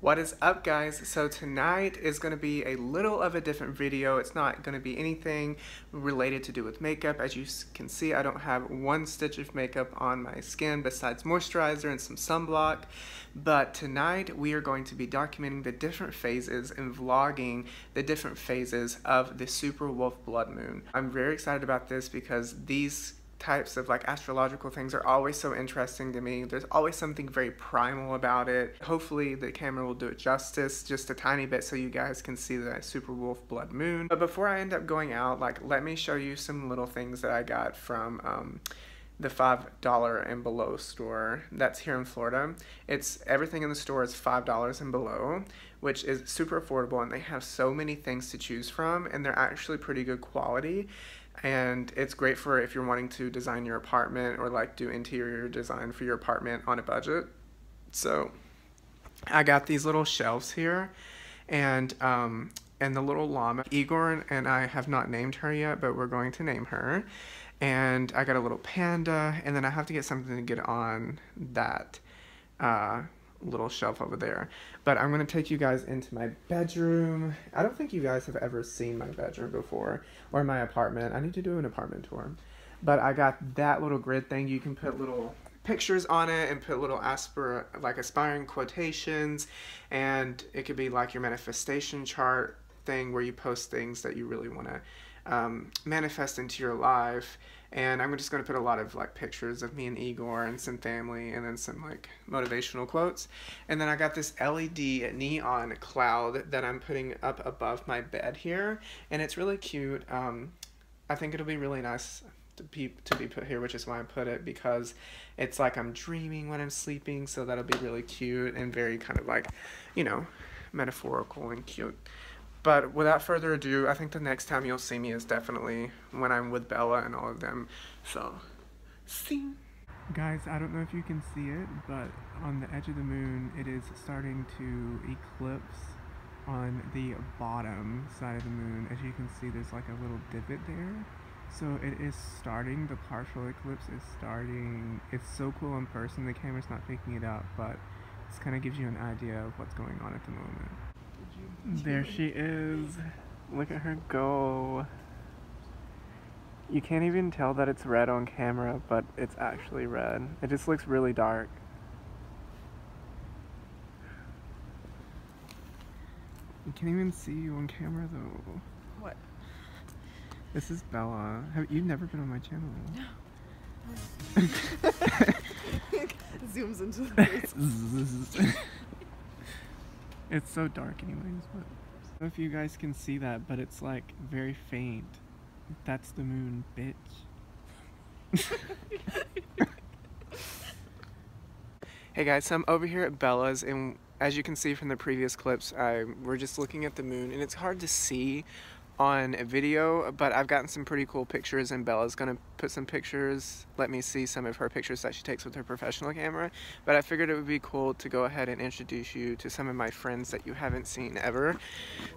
What is up, guys? So tonight is going to be a little of a different video. It's not going to be anything related to do with makeup. As you can see, I don't have one stitch of makeup on my skin besides moisturizer and some sunblock. But tonight we are going to be documenting the different phases and vlogging the different phases of the Super Wolf Blood Moon. I'm very excited about this because these types of like astrological things are always so interesting to me. There's always something very primal about it. Hopefully the camera will do it justice just a tiny bit so you guys can see the Super Wolf Blood Moon. But before I end up going out, like, let me show you some little things that I got from the $5 and below store that's here in Florida. It's everything in the store is $5 and below, which is super affordable, and they have so many things to choose from, and they're actually pretty good quality. And it's great for if you're wanting to design your apartment or like do interior design for your apartment on a budget. So I got these little shelves here, and the little llama. Igor and I have not named her yet, but we're going to name her. And I got a little panda, and then I have to get something to get on that little shelf over there. But I'm going to take you guys into my bedroom. I don't think you guys have ever seen my bedroom before, or my apartment. I need to do an apartment tour. But I got that little grid thing. You can put little pictures on it and put little aspiring quotations, and it could be like your manifestation chart thing where you post things that you really want to manifest into your life. And I'm just going to put a lot of like pictures of me and Igor and some family, and then some like motivational quotes. And then I got this LED neon cloud that I'm putting up above my bed here, and it's really cute. I think it'll be really nice to be put here, which is why I put it, because it's like I'm dreaming when I'm sleeping, so that'll be really cute and very kind of like, you know, metaphorical and cute. But without further ado, I think the next time you'll see me is definitely when I'm with Bella and all of them. So, see. Guys, I don't know if you can see it, but on the edge of the moon, it is starting to eclipse on the bottom side of the moon. As you can see, there's like a little divot there. So it is starting, the partial eclipse is starting. It's so cool in person, the camera's not picking it up, but this kind of gives you an idea of what's going on at the moment. There she is. Look at her go. You can't even tell that it's red on camera, but it's actually red. It just looks really dark. You can't even see you on camera though. What? This is Bella. You've never been on my channel? No. Zooms into the face. It's so dark anyways, but I don't know if you guys can see that, but it's like very faint. That's the moon, bitch. Hey guys, so I'm over here at Bella's, and as you can see from the previous clips, we're just looking at the moon, and it's hard to see on a video, but I've gotten some pretty cool pictures, and Bella's gonna put some pictures, let me see some of her pictures that she takes with her professional camera. But I figured it would be cool to go ahead and introduce you to some of my friends that you haven't seen ever.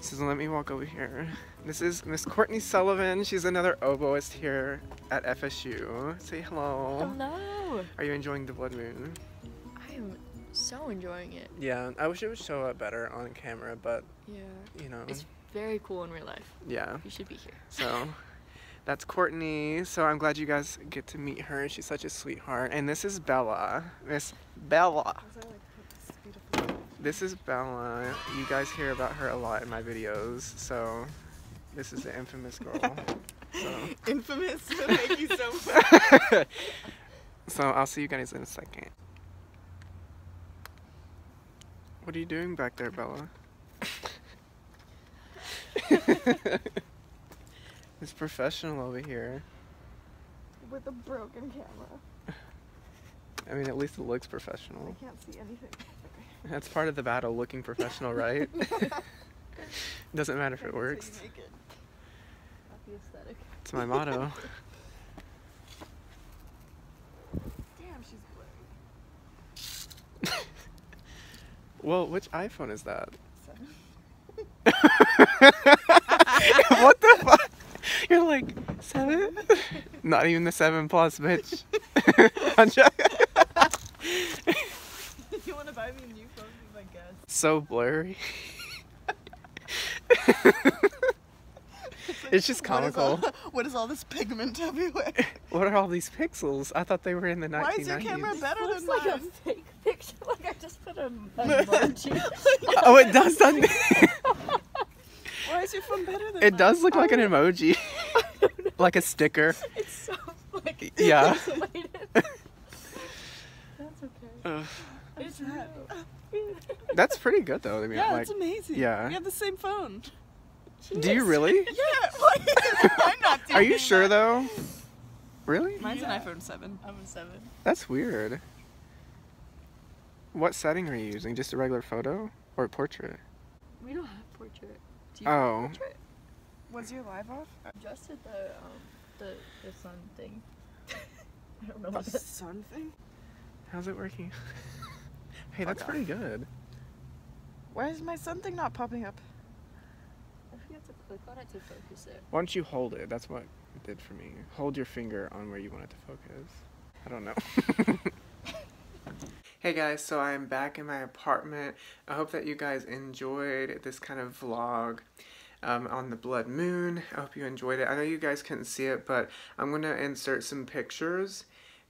So let me walk over here. This is Miss Courtney Sullivan. She's another oboist here at FSU. Say hello. Hello. Are you enjoying the blood moon? I am so enjoying it. Yeah, I wish it would show up better on camera, but yeah, you know. It's very cool in real life. Yeah. You should be here. So that's Courtney. So I'm glad you guys get to meet her. She's such a sweetheart. And this is Bella. Miss Bella. This is Bella. You guys hear about her a lot in my videos. So this is the infamous girl. So. Infamous? Thank you so much. So I'll see you guys in a second. What are you doing back there, Bella? It's professional over here. With a broken camera. I mean, at least it looks professional. I can't see anything. That's part of the battle, looking professional, right? Doesn't matter if it works. Not the aesthetic. It's my motto. Damn, she's blurry. Well, which iPhone is that? 7. What the fuck? You're like, 7? Not even the 7 Plus, bitch. I'm joking. You want to buy me a new phone? Be my guest. so blurry. It's just comical. What is all this pigment everywhere? What are all these pixels? I thought they were in the 1990s. Why is your camera better Looks than like a mine? fake picture. Like I just put an emoji. Oh, it does, doesn't it? Why is your phone better than mine? It does look like an emoji. Like a sticker. It's so like Yeah. pixelated. That's okay. It's that. That's pretty good though. I mean, Yeah, like, it's amazing. yeah. We have the same phone. do you really? Yeah. Why am not doing Are you sure that? though? Really? Mine's Yeah. an iPhone 7. I'm a 7. That's weird. What setting are you using? Just a regular photo or a portrait? We don't have portrait. Do you Oh. have portrait? Was your live off? I adjusted the sun thing. I don't know The what that. sun thing? How's it working? Hey, that's Fuck pretty good. Why is my sun thing not popping up? I forgot to click on it to focus it. Why don't you hold it? That's what it did for me. Hold your finger on where you want it to focus. I don't know. Hey guys, so I am back in my apartment. I hope that you guys enjoyed this kind of vlog on the blood moon. I hope you enjoyed it. I know you guys couldn't see it, but I'm going to insert some pictures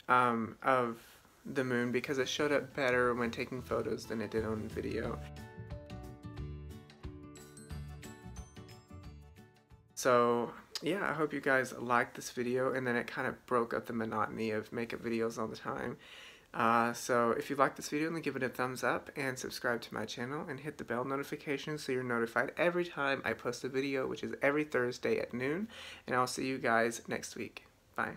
of the moon because it showed up better when taking photos than it did on video. So yeah, I hope you guys liked this video, and then it kind of broke up the monotony of makeup videos all the time. So if you liked this video, then give it a thumbs up and subscribe to my channel and hit the bell notification so you're notified every time I post a video, which is every Thursday at noon. And I'll see you guys next week. Bye.